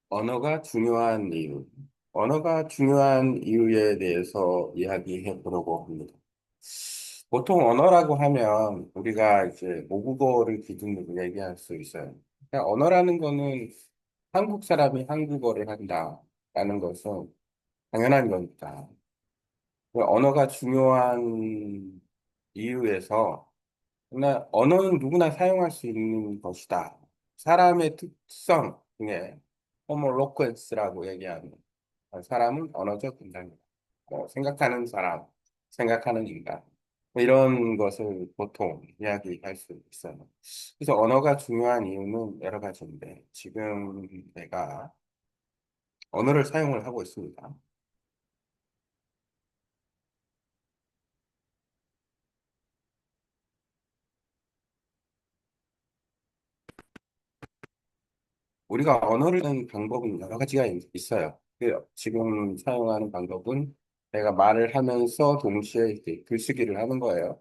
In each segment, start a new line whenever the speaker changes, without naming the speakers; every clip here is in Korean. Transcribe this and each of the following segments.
언어가 중요한 이유. 언어가 중요한 이유에 대해서 이야기해 보려고 합니다. 보통 언어라고 하면 우리가 이제 모국어를 기준으로 얘기할 수 있어요. 그러니까 언어라는 거는 한국 사람이 한국어를 한다라는 것은 당연한 거니까. 그 언어가 중요한 이유에서 그러나 언어는 누구나 사용할 수 있는 것이다. 사람의 특성 중에 호모로쿠스라고 얘기하는 사람은 언어적 인간이다. 생각하는 사람, 생각하는 인간. 뭐 이런 것을 보통 이야기할 수 있어요. 그래서 언어가 중요한 이유는 여러 가지인데 지금 내가 언어를 사용을 하고 있습니다. 우리가 언어를 쓰는 방법은 여러 가지가 있어요. 지금 사용하는 방법은 내가 말을 하면서 동시에 이렇게 글쓰기를 하는 거예요.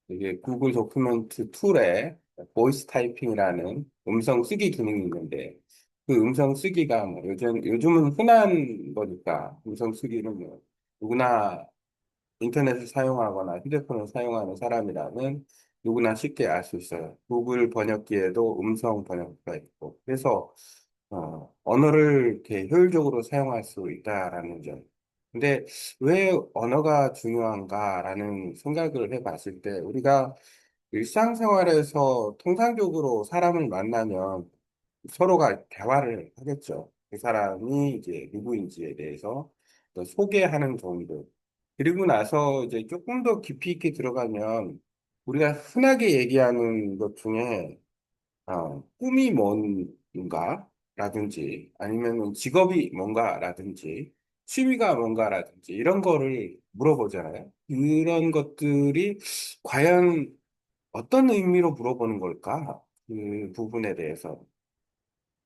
이게 구글 도큐멘트 툴에 보이스 타이핑이라는 음성 쓰기 기능이 있는데 그 음성 쓰기가 뭐 요즘은 흔한 거니까 음성 쓰기는 뭐 누구나 인터넷을 사용하거나 휴대폰을 사용하는 사람이라면 누구나 쉽게 알 수 있어요. 구글 번역기에도 음성 번역기가 있고 그래서 언어를 이렇게 효율적으로 사용할 수 있다라는 점. 근데 왜 언어가 중요한가라는 생각을 해봤을 때 우리가 일상생활에서 통상적으로 사람을 만나면 서로가 대화를 하겠죠. 그 사람이 이제 누구인지에 대해서 또 소개하는 정도. 그리고 나서 이제 조금 더 깊이 있게 들어가면 우리가 흔하게 얘기하는 것 중에 꿈이 뭔가라든지 아니면 직업이 뭔가라든지 취미가 뭔가라든지 이런 거를 물어보잖아요. 이런 것들이 과연 어떤 의미로 물어보는 걸까? 그 부분에 대해서.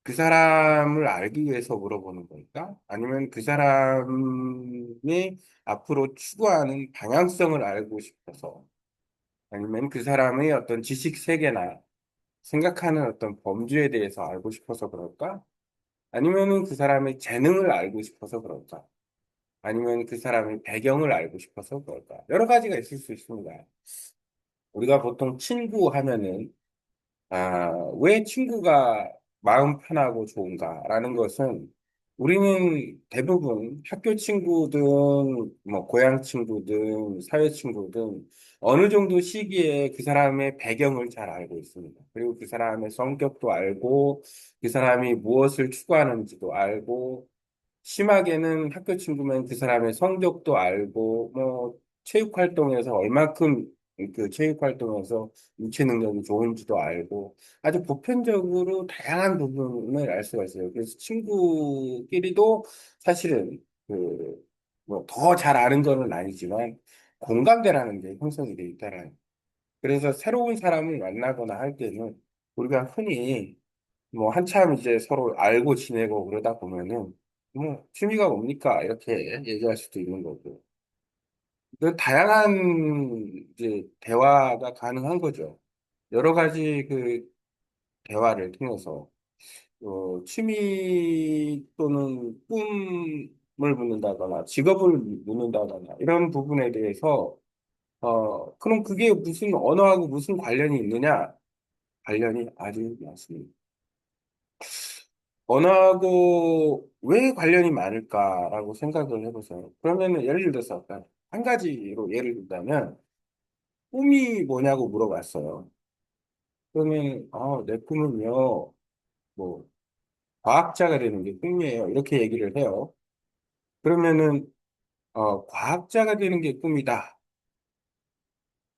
그 사람을 알기 위해서 물어보는 걸까? 아니면 그 사람이 앞으로 추구하는 방향성을 알고 싶어서 아니면 그 사람의 어떤 지식 세계나 생각하는 어떤 범주에 대해서 알고 싶어서 그럴까? 아니면은 그 사람의 재능을 알고 싶어서 그럴까? 아니면 그 사람의 배경을 알고 싶어서 그럴까? 여러 가지가 있을 수 있습니다. 우리가 보통 친구 하면은 왜 친구가 마음 편하고 좋은가라는 것은 우리는 대부분 학교 친구든 뭐 고향 친구든 사회 친구든 어느 정도 시기에 그 사람의 배경을 잘 알고 있습니다. 그리고 그 사람의 성격도 알고 그 사람이 무엇을 추구하는지도 알고 심하게는 학교 친구면 그 사람의 성적도 알고, 뭐, 체육 활동에서 얼마큼 그 체육 활동에서 유체 능력이 좋은지도 알고, 아주 보편적으로 다양한 부분을 알 수가 있어요. 그래서 친구끼리도 사실은 그, 뭐, 더 잘 아는 건 아니지만, 공감대라는 게 형성이 돼 있다라는. 그래서 새로운 사람을 만나거나 할 때는 우리가 흔히 뭐 한참 이제 서로 알고 지내고 그러다 보면은 뭐 취미가 뭡니까? 이렇게 얘기할 수도 있는 거고. 그 다양한 이제 대화가 가능한 거죠. 여러 가지 그 대화를 통해서 취미 또는 꿈을 묻는다거나 직업을 묻는다거나 이런 부분에 대해서 그럼 그게 무슨 언어하고 무슨 관련이 있느냐? 관련이 아주 많습니다. 언어하고 왜 관련이 많을까라고 생각을 해보세요. 그러면 예를 들어서 아까 한 가지로 예를 든다면 꿈이 뭐냐고 물어봤어요. 그러면 내 꿈은요 뭐 과학자가 되는 게 꿈이에요. 이렇게 얘기를 해요. 그러면은 과학자가 되는 게 꿈이다.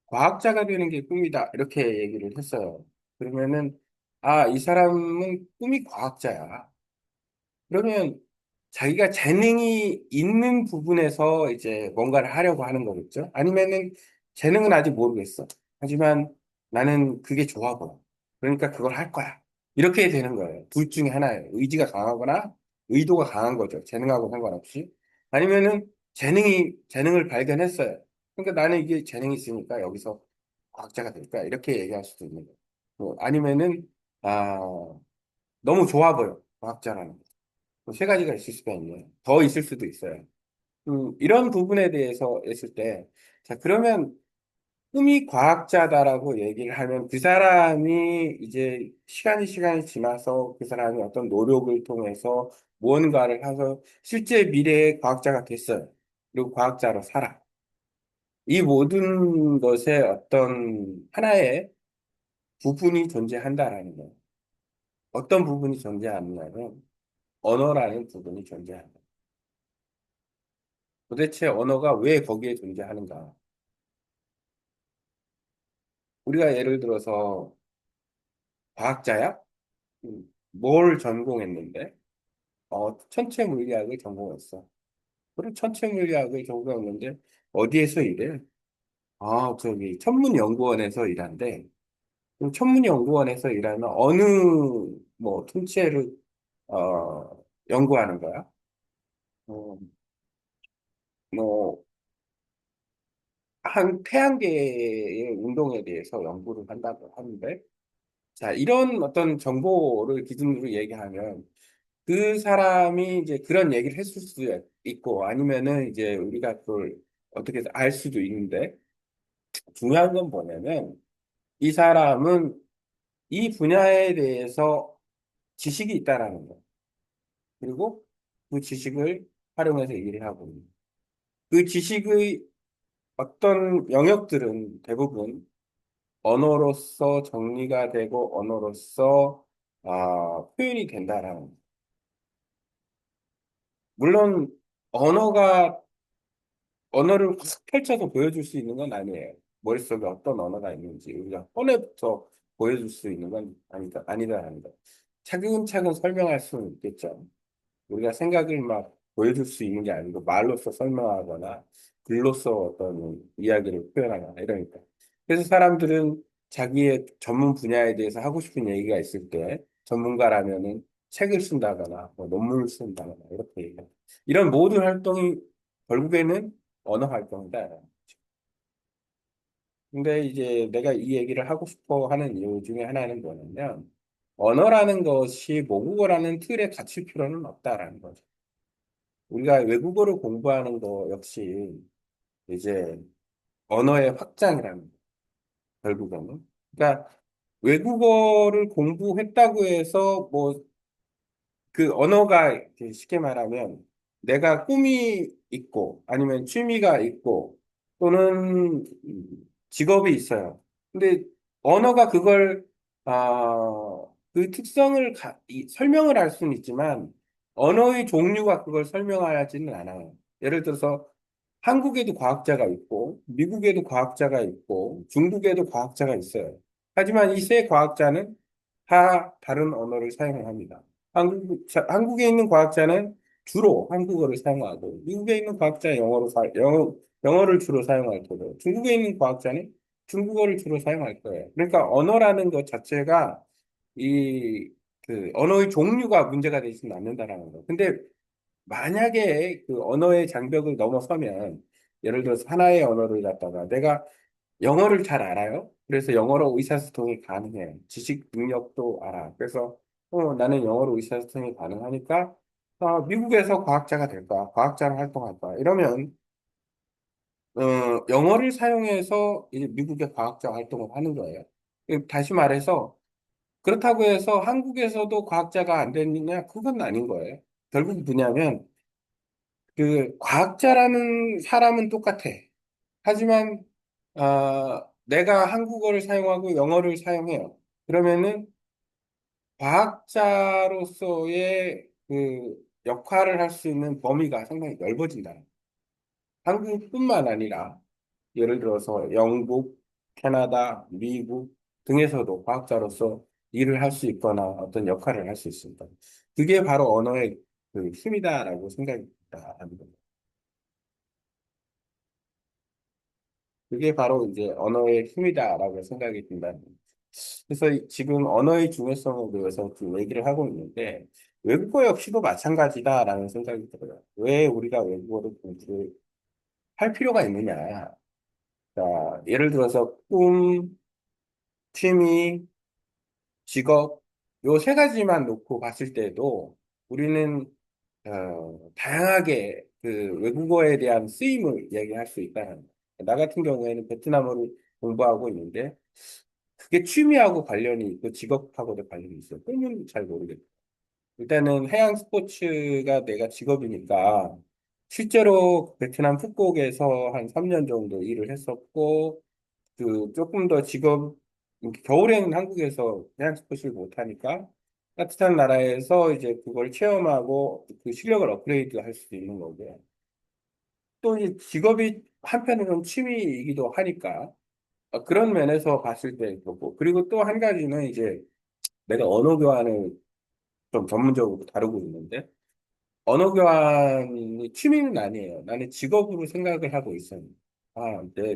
과학자가 되는 게 꿈이다. 이렇게 얘기를 했어요. 그러면은 이 사람은 꿈이 과학자야. 그러면 자기가 재능이 있는 부분에서 이제 뭔가를 하려고 하는 거겠죠? 아니면은 재능은 아직 모르겠어. 하지만 나는 그게 좋아 보여. 그러니까 그걸 할 거야. 이렇게 되는 거예요. 둘 중에 하나예요. 의지가 강하거나 의도가 강한 거죠. 재능하고 상관없이. 아니면은 재능을 발견했어요. 그러니까 나는 이게 재능이 있으니까 여기서 과학자가 될 거야. 이렇게 얘기할 수도 있는 거예요. 아니면은, 너무 좋아 보여. 과학자라는 거. 세 가지가 있을 수가 있네요. 더 있을 수도 있어요. 이런 부분에 대해서 했을 때, 자, 그러면 꿈이 과학자다라고 얘기를 하면 그 사람이 이제 시간이 지나서 그 사람이 어떤 노력을 통해서 무언가를 해서 실제 미래의 과학자가 됐어요. 그리고 과학자로 살아. 이 모든 것에 어떤 하나의 부분이 존재한다라는 거예요. 어떤 부분이 존재하느냐면 언어라는 부분이 존재한다. 도대체 언어가 왜 거기에 존재하는가? 우리가 예를 들어서 과학자야? 뭘 전공했는데? 천체 물리학을 전공했어. 그럼 천체 물리학을 전공했는데 어디에서 일해? 저기 천문연구원에서 일한대. 그럼 천문연구원에서 일하면 어느 뭐 천체를 연구하는 거야? 어, 뭐 한 태양계의 운동에 대해서 연구를 한다고 하는데, 자, 이런 어떤 정보를 기준으로 얘기하면 그 사람이 이제 그런 얘기를 했을 수도 있고 아니면은 이제 우리가 그걸 어떻게 알 수도 있는데 중요한 건 뭐냐면 이 사람은 이 분야에 대해서 지식이 있다라는 거. 그리고 그 지식을 활용해서 일을 하고 있는. 그 지식의 어떤 영역들은 대부분 언어로서 정리가 되고 언어로서 표현이 된다라는 거. 물론 언어가 언어를 확 펼쳐서 보여줄 수 있는 건 아니에요. 머릿속에 어떤 언어가 있는지 우리가 꺼내부터 보여줄 수 있는 건 아니다. 차근차근 설명할 수는 있겠죠. 우리가 생각을 막 보여줄 수 있는 게 아니고 말로써 설명하거나 글로써 어떤 이야기를 표현하거나 이러니까. 그래서 사람들은 자기의 전문 분야에 대해서 하고 싶은 얘기가 있을 때 전문가라면은 책을 쓴다거나 뭐 논문을 쓴다거나 이렇게 얘기해요. 이런 모든 활동이 결국에는 언어 활동이다. 근데 이제 내가 이 얘기를 하고 싶어 하는 이유 중에 하나는 뭐냐면 언어라는 것이 모국어라는 틀에 갇힐 필요는 없다라는 거죠. 우리가 외국어를 공부하는 거 역시 이제 언어의 확장이라는 거, 결국에는. 그러니까 외국어를 공부했다고 해서 뭐 그 언어가 이렇게 쉽게 말하면 내가 꿈이 있고 아니면 취미가 있고 또는 직업이 있어요. 근데 언어가 그걸 그 특성을 설명을 할 수는 있지만 언어의 종류가 그걸 설명하지는 않아요. 예를 들어서 한국에도 과학자가 있고 미국에도 과학자가 있고 중국에도 과학자가 있어요. 하지만 이 세 과학자는 다 다른 언어를 사용합니다. 한국에 있는 과학자는 주로 한국어를 사용하고, 미국에 있는 과학자는 영어를 주로 사용할 거고, 중국에 있는 과학자는 중국어를 주로 사용할 거예요. 그러니까 언어라는 것 자체가 이, 그 언어의 종류가 문제가 되지는 않는다라는 거. 근데 만약에 그 언어의 장벽을 넘어서면, 예를 들어서 하나의 언어를 갖다가 내가 영어를 잘 알아요. 그래서 영어로 의사소통이 가능해요. 지식 능력도 알아. 그래서 나는 영어로 의사소통이 가능하니까 미국에서 과학자가 될까? 과학자로 활동할까? 이러면 영어를 사용해서 이제 미국의 과학자 활동을 하는 거예요. 다시 말해서 그렇다고 해서 한국에서도 과학자가 안 되느냐? 그건 아닌 거예요. 결국 뭐냐면 그 과학자라는 사람은 똑같아. 하지만 내가 한국어를 사용하고 영어를 사용해요. 그러면은 과학자로서의 그 역할을 할 수 있는 범위가 상당히 넓어진다. 한국뿐만 아니라 예를 들어서 영국, 캐나다, 미국 등에서도 과학자로서 일을 할 수 있거나 어떤 역할을 할 수 있습니다. 그게 바로 언어의 그 힘이다라고 생각이 듭니다. 그게 바로 이제 언어의 힘이다라고 생각이 든다. 그래서 지금 언어의 중요성에 대해서 좀 얘기를 하고 있는데 외국어 역시도 마찬가지다라는 생각이 들어요. 왜 우리가 외국어를 공부를 할 필요가 있느냐? 자, 예를 들어서 꿈, 취미, 직업 요 세 가지만 놓고 봤을 때도 우리는 다양하게 그 외국어에 대한 쓰임을 이야기할 수 있다는 거. 나 같은 경우에는 베트남어를 공부하고 있는데 그게 취미하고 관련이 있고 직업하고도 관련이 있어요. 그건 잘 모르겠어요. 일단은 해양 스포츠가 내가 직업이니까 실제로 베트남 푸꾸옥에서 한 3년 정도 일을 했었고 그 조금 더 직업 겨울에는 한국에서 해양 스포츠를 못 하니까 따뜻한 나라에서 이제 그걸 체험하고 그 실력을 업그레이드 할 수도 있는 거고요. 또 이 직업이 한편으로는 취미이기도 하니까 그런 면에서 봤을 때 그렇고 그리고 또 한 가지는 이제 내가 언어 교환을 좀 전문적으로 다루고 있는데 언어 교환이 취미는 아니에요. 나는 직업으로 생각을 하고 있어요.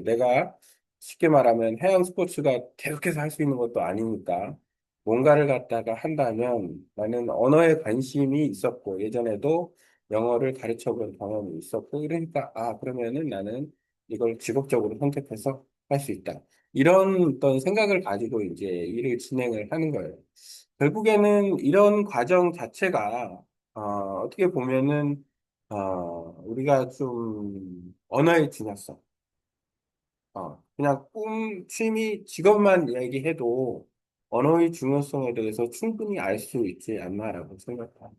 내가 쉽게 말하면 해양 스포츠가 계속해서 할 수 있는 것도 아니니까 뭔가를 갖다가 한다면 나는 언어에 관심이 있었고 예전에도 영어를 가르쳐 본 경험이 있었고 이러니까 그러면은 나는 이걸 직업적으로 선택해서 할 수 있다. 이런 어떤 생각을 가지고 이제 일을 진행을 하는 거예요. 결국에는 이런 과정 자체가 어떻게 보면은 우리가 좀 언어의 중요성, 그냥 취미, 직업만 얘기해도 언어의 중요성에 대해서 충분히 알 수 있지 않나라고 생각합니다.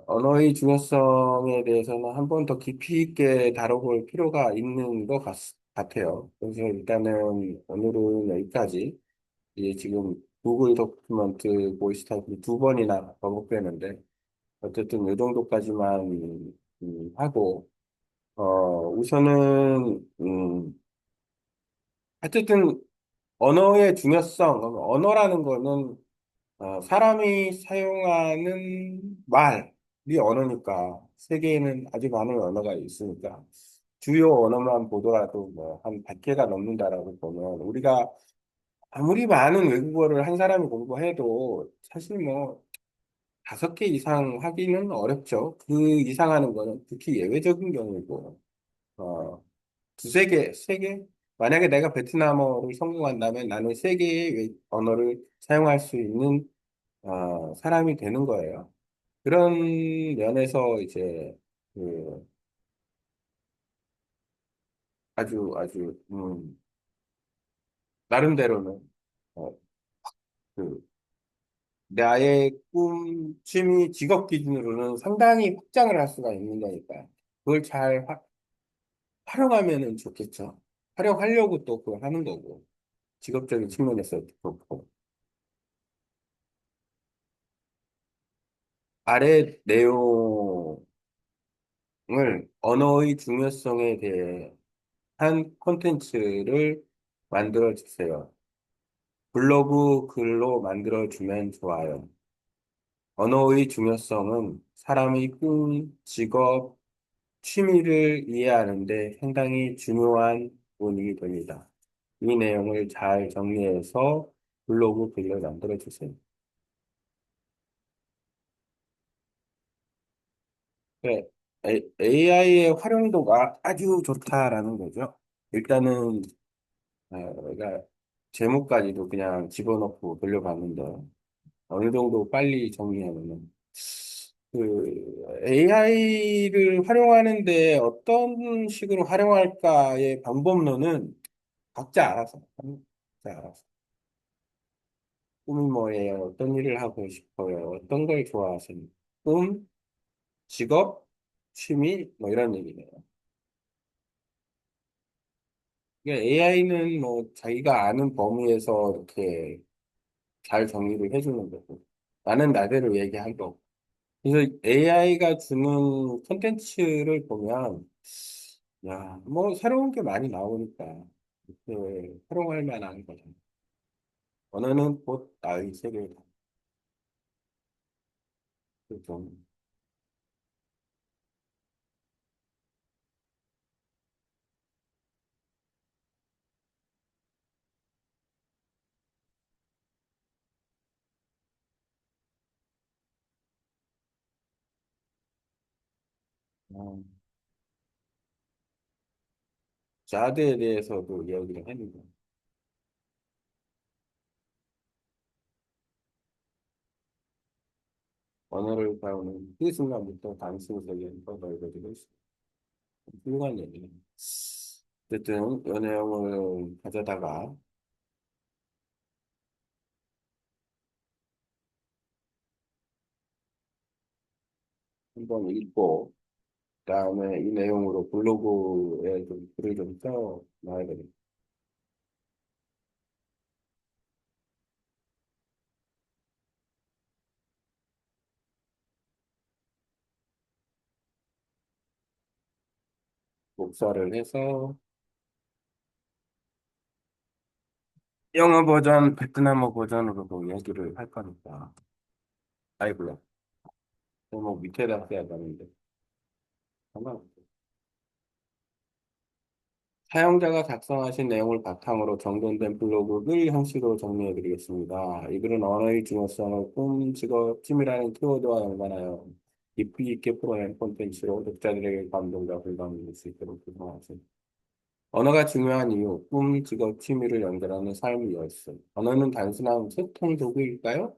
언어의 중요성에 대해서는 한 번 더 깊이 있게 다뤄볼 필요가 있는 것 같아요. 그래서 일단은 오늘은 여기까지. 이게 지금 구글 도큐먼트 보이스 타입이 두 번이나 반복되는데 어쨌든 이 정도까지만 하고 우선은 어쨌든 언어의 중요성, 언어라는 거는 사람이 사용하는 말이 언어니까 세계에는 아주 많은 언어가 있으니까 주요 언어만 보더라도 뭐 한 100개가 넘는다라고 보면 우리가 아무리 많은 외국어를 한 사람이 공부해도 사실 뭐 5개 이상 하기는 어렵죠. 그 이상 하는 거는 특히 예외적인 경우고, 어, 두세 개, 세 개? 만약에 내가 베트남어를 성공한다면 나는 세 개의 언어를 사용할 수 있는, 사람이 되는 거예요. 그런 면에서 이제, 그, 아주, 나름대로는, 어, 그, 나의 취미, 직업 기준으로는 상당히 확장을 할 수가 있는 거니까. 그걸 잘 활용하면은 좋겠죠. 활용하려고 또 그걸 하는 거고. 직업적인 측면에서 그렇고. 아래 내용을 언어의 중요성에 대한 콘텐츠를 만들어 주세요. 블로그 글로 만들어 주면 좋아요. 언어의 중요성은 사람의 직업, 취미를 이해하는데 상당히 중요한 부분이 됩니다. 이 내용을 잘 정리해서 블로그 글을 만들어 주세요. 네, AI의 활용도가 아주 좋다라는 거죠. 일단은 내가 제목까지도 그냥 집어넣고 돌려봤는데 어느 정도 빨리 정리하면은 AI를 활용하는데 어떤 식으로 활용할까의 방법론은 각자 알아서 각자 알아서 꿈이 뭐예요? 어떤 일을 하고 싶어요? 어떤 걸 좋아하세요? 꿈, 직업, 취미 뭐 이런 얘기네요. AI는 뭐 자기가 아는 범위에서 이렇게 잘 정리를 해주는 거고 나는 나대로 얘기할 거고 그래서 AI가 주는 콘텐츠를 보면 야, 뭐 새로운 게 많이 나오니까 이렇게 활용할 만한 거죠. 언어는 곧 나의 세계다. 좀 어, 자드에 대해서도 이야기를 했는데 언어를 배우는 그 순간부터 단순 세계는 더 넓어지고 있습니다. 훌륭한 얘기네. 어쨌든, 이 내용을 가져다가 한번 읽고, 그다음에 이 내용으로 블로그에 좀 글을 좀 써 놔야 되겠다. 목사를 해서 영어 버전, 베트남어 버전으로도 얘기를 할 거니까. 아이고야. 제목 밑에다 써야 되는데. 상관없어. 사용자가 작성하신 내용을 바탕으로 정돈된 블로그를 형식으로 정리해드리겠습니다. 이 글은 언어의 중요성을 꿈, 직업, 팀이라는 키워드와 연관하여 깊이 있게 풀어낸 콘텐츠로 독자들에게 감동과 공감을 줄 수 있도록 구성하십니다. 언어가 중요한 이유, 꿈, 직업, 취미를 연결하는 삶의 열쇠. 언어는 단순한 소통 도구일까요?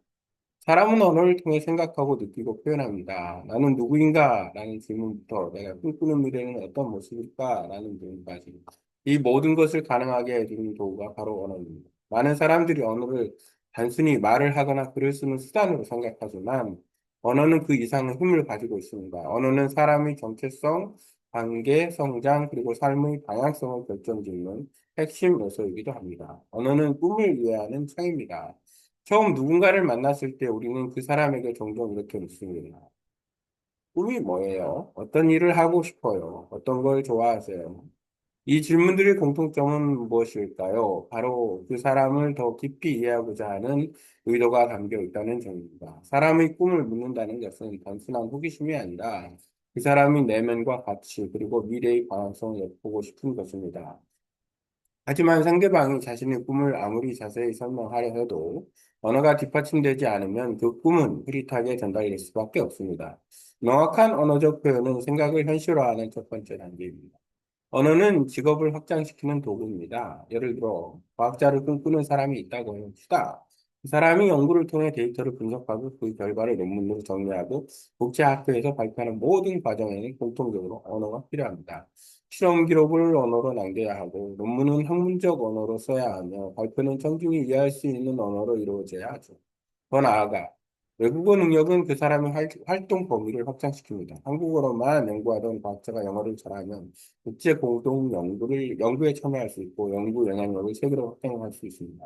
사람은 언어를 통해 생각하고 느끼고 표현합니다. 나는 누구인가? 라는 질문부터 내가 꿈꾸는 미래는 어떤 모습일까? 라는 질문까지. 이 모든 것을 가능하게 해주는 도구가 바로 언어입니다. 많은 사람들이 언어를 단순히 말을 하거나 글을 쓰는 수단으로 생각하지만 언어는 그 이상의 힘을 가지고 있습니다. 언어는 사람의 정체성, 관계, 성장, 그리고 삶의 방향성을 결정짓는 핵심 요소이기도 합니다. 언어는 꿈을 이해하는 창입니다. 처음 누군가를 만났을 때 우리는 그 사람에게 종종 이렇게 묻습니다. 꿈이 뭐예요? 어떤 일을 하고 싶어요? 어떤 걸 좋아하세요? 이 질문들의 공통점은 무엇일까요? 바로 그 사람을 더 깊이 이해하고자 하는 의도가 담겨 있다는 점입니다. 사람의 꿈을 묻는다는 것은 단순한 호기심이 아니라 그 사람의 내면과 가치, 그리고 미래의 방향성을 엿보고 싶은 것입니다. 하지만 상대방이 자신의 꿈을 아무리 자세히 설명하려 해도 언어가 뒷받침되지 않으면 그 꿈은 흐릿하게 전달될 수밖에 없습니다. 명확한 언어적 표현은 생각을 현실화하는 첫 번째 단계입니다. 언어는 직업을 확장시키는 도구입니다. 예를 들어, 과학자를 꿈꾸는 사람이 있다고 합시다. 그 사람이 연구를 통해 데이터를 분석하고 그 결과를 논문으로 정리하고 국제학회에서 발표하는 모든 과정에는 공통적으로 언어가 필요합니다. 실험 기록을 언어로 남겨야 하고, 논문은 학문적 언어로 써야 하며, 발표는 청중이 이해할 수 있는 언어로 이루어져야 하죠. 더 나아가 외국어 능력은 그 사람의 활동 범위를 확장시킵니다. 한국어로만 연구하던 과학자가 영어를 잘하면 국제 공동 연구에 참여할 수 있고 연구 영향력을 세계로 확장할 수 있습니다.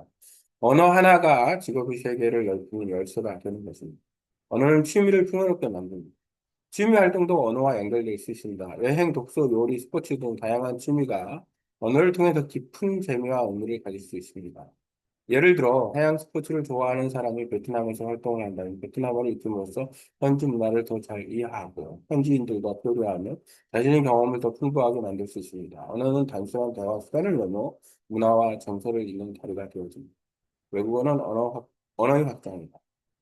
언어 하나가 직업의 세계를 넓히는 열쇠가 되는 것입니다. 언어는 취미를 풍요롭게 만듭니다. 취미 활동도 언어와 연결될 수 있습니다. 여행, 독서, 요리, 스포츠 등 다양한 취미가 언어를 통해 더 깊은 재미와 의미를 가질 수 있습니다. 예를 들어 해양 스포츠를 좋아하는 사람이 베트남에서 활동을 한다면 베트남어를 익힘으로써 현지 문화를 더 잘 이해하고 현지인들과 교류하며 자신의 경험을 더 풍부하게 만들 수 있습니다. 언어는 단순한 대화 수단을 넘어 문화와 정서를 잇는 다리가 되어집니다. 외국어는 언어의 확장입니다.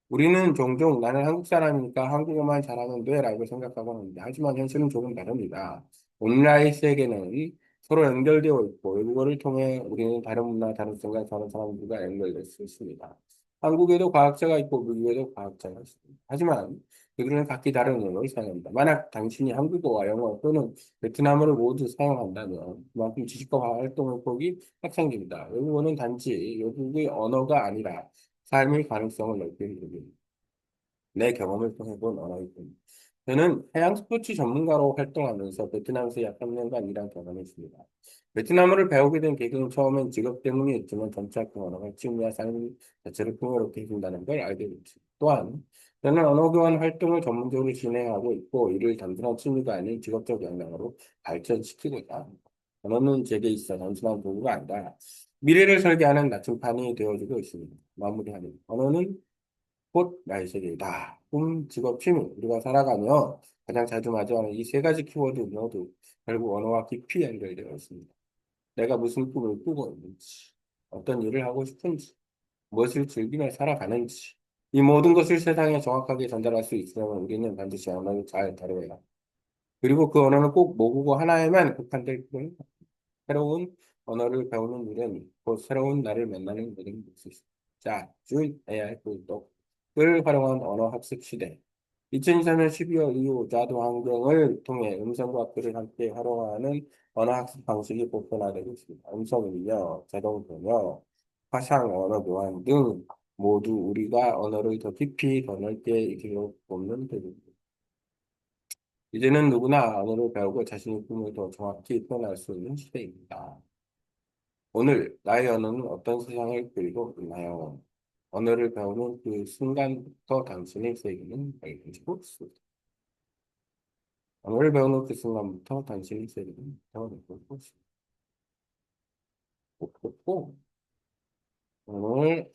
우리는 종종 나는 한국 사람이니까 한국어만 잘하면 돼라고 생각하고 하는데 하지만 현실은 조금 다릅니다. 온라인 세계는 서로 연결되어 있고 외국어를 통해 우리는 다른 문화, 다른 생각, 다른 사람들과 연결될 수 있습니다. 한국에도 과학자가 있고 미국에도 과학자가 있습니다. 하지만 그들은 각기 다른 언어를 사용합니다. 만약 당신이 한국어와 영어 또는 베트남어를 모두 사용한다면 그만큼 지식과 활동의 폭이 확장됩니다. 외국어는 단지 외국의 언어가 아니라 삶의 가능성을 넓히는 일입니다. 내 경험을 통해 본 언어일 뿐입니다. 저는 해양 스포츠 전문가로 활동하면서 베트남에서 약 3년간 일한 경험이 있습니다. 베트남어를 배우게 된 계기는 처음엔 직업 때문이었지만 점차 그 언어가 취미와 삶 자체를 풍요롭게 해준다는 걸 알게 됐습니다. 또한 저는 언어 교환 활동을 전문적으로 진행하고 있고 이를 단순한 취미가 아닌 직업적 역량으로 발전시키고자 합니다. 언어는 제게 있어 단순한 도구가 아니라 미래를 설계하는 나침판이 되어주고 있습니다. 마무리하는 언어는 곧 나의 세계이다. 꿈, 직업, 취미. 우리가 살아가며 가장 자주 마주하는 이 세 가지 키워드 모두 결국 언어와 깊이 연결되어 있습니다. 내가 무슨 꿈을 꾸고 있는지, 어떤 일을 하고 싶은지, 무엇을 즐기며 살아가는지, 이 모든 것을 세상에 정확하게 전달할 수 있으려면 우리는 반드시 언어를 잘 다뤄야 합니다. 그리고 그 언어는 꼭 모국어 하나에만 국한될 뿐, 새로운 언어를 배우는 일은 곧 새로운 나를 만나는 일인 것이 있습니다. 자, 준 AI 구독을 활용한 언어 학습 시대. 2024년 12월 이후 자두 환경을 통해 음성과 글을 함께 활용하는 언어 학습 방식이 보편화되고 있습니다. 음성 입력, 자동 번역, 화상 언어 교환 등 모두 우리가 언어를 더 깊이 더 넓게 익히려 돕는 도구입니다. 이제는 누구나 언어를 배우고 자신의 꿈을 더 정확히 표현할 수 있는 시대입니다. 오늘 나의 언어는 어떤 세상을 그리고 있나요? 언어를 배우는 그 순간부터 당신의 세계는 밝아지고 있습니다. 언어를 배우는 그 순간부터 당신의 세계는 밝아지고 있습니다. 꼭, 꼭, 꼭, 오늘